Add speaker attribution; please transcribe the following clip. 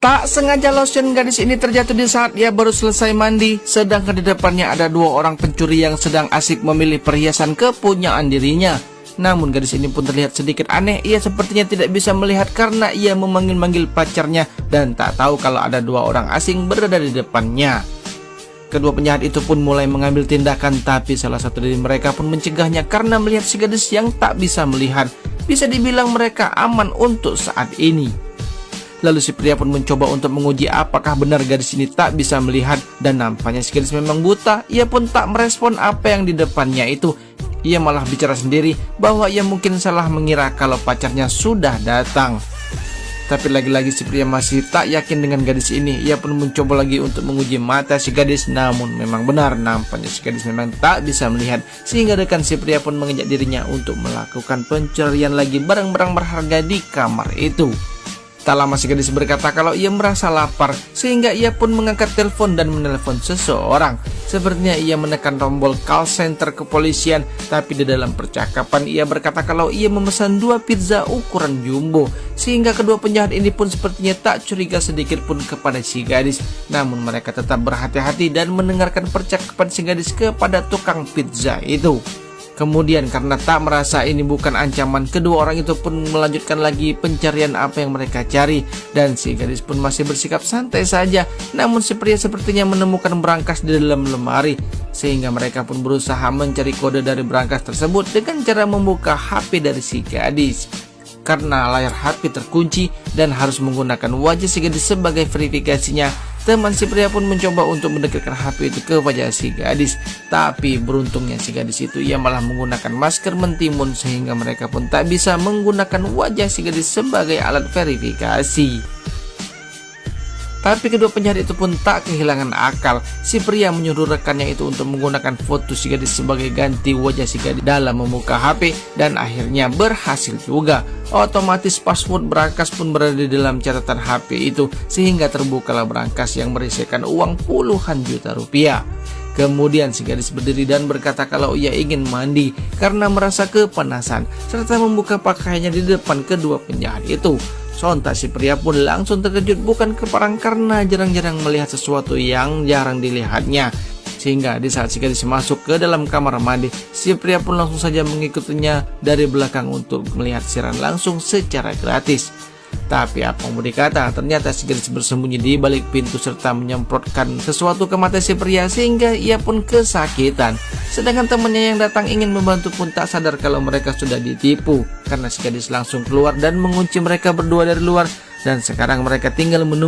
Speaker 1: Tak sengaja lotion gadis ini terjatuh di saat ia baru selesai mandi, sedangkan di depannya ada dua orang pencuri yang sedang asik memilih perhiasan kepunyaan dirinya. Namun gadis ini pun terlihat sedikit aneh, ia sepertinya tidak bisa melihat karena ia memanggil-manggil pacarnya dan tak tahu kalau ada dua orang asing berada di depannya. Kedua penjahat itu pun mulai mengambil tindakan, tapi salah satu dari mereka pun mencegahnya karena melihat si gadis yang tak bisa melihat. Bisa dibilang mereka aman untuk saat ini. Lalu si pria pun mencoba untuk menguji apakah benar gadis ini tak bisa melihat, dan nampaknya si gadis memang buta. Ia pun tak merespon apa yang di depannya itu. Ia malah bicara sendiri bahwa ia mungkin salah mengira kalau pacarnya sudah datang. Tapi lagi-lagi si pria masih tak yakin dengan gadis ini. Ia pun mencoba lagi untuk menguji mata si gadis, namun memang benar nampaknya si gadis memang tak bisa melihat. Sehingga rekan si pria pun mengajak dirinya untuk melakukan pencurian lagi barang-barang berharga di kamar itu. Tak lama si gadis berkata kalau ia merasa lapar, sehingga ia pun mengangkat telepon dan menelpon seseorang. Sepertinya ia menekan tombol call center kepolisian, tapi di dalam percakapan ia berkata kalau ia memesan 2 pizza ukuran jumbo. Sehingga kedua penjahat ini pun sepertinya tak curiga sedikit pun kepada si gadis. Namun mereka tetap berhati-hati dan mendengarkan percakapan si gadis kepada tukang pizza itu. Kemudian karena tak merasa ini bukan ancaman, kedua orang itu pun melanjutkan lagi pencarian apa yang mereka cari. Dan si gadis pun masih bersikap santai saja. Namun si pria sepertinya menemukan berangkas di dalam lemari. Sehingga mereka pun berusaha mencari kode dari berangkas tersebut dengan cara membuka HP dari si gadis. Karena layar HP terkunci dan harus menggunakan wajah si gadis sebagai verifikasinya, teman si pria pun mencoba untuk mendekatkan HP itu ke wajah si gadis. Tapi beruntungnya si gadis itu ia malah menggunakan masker mentimun, sehingga mereka pun tak bisa menggunakan wajah si gadis sebagai alat verifikasi. Tapi kedua penjahat itu pun tak kehilangan akal. Si pria menyuruh rekannya itu untuk menggunakan foto si gadis sebagai ganti wajah si gadis dalam membuka HP, dan akhirnya berhasil juga. Otomatis password berangkas pun berada di dalam catatan HP itu, sehingga terbukalah berangkas yang berisikan uang puluhan juta rupiah. Kemudian si gadis berdiri dan berkata kalau ia ingin mandi karena merasa kepanasan, serta membuka pakaiannya di depan kedua penjahat itu. Sontak si pria pun langsung terkejut bukan keparang karena jarang-jarang melihat sesuatu yang jarang dilihatnya. Sehingga di saat si gadis masuk ke dalam kamar mandi, si pria pun langsung saja mengikutinya dari belakang untuk melihat siaran langsung secara gratis. Tapi apa mau dikata, ternyata si gadis bersembunyi di balik pintu serta menyemprotkan sesuatu ke mata si pria sehingga ia pun kesakitan. Sedangkan temannya yang datang ingin membantu pun tak sadar kalau mereka sudah ditipu, karena si gadis langsung keluar dan mengunci mereka berdua dari luar, dan sekarang mereka tinggal menunggu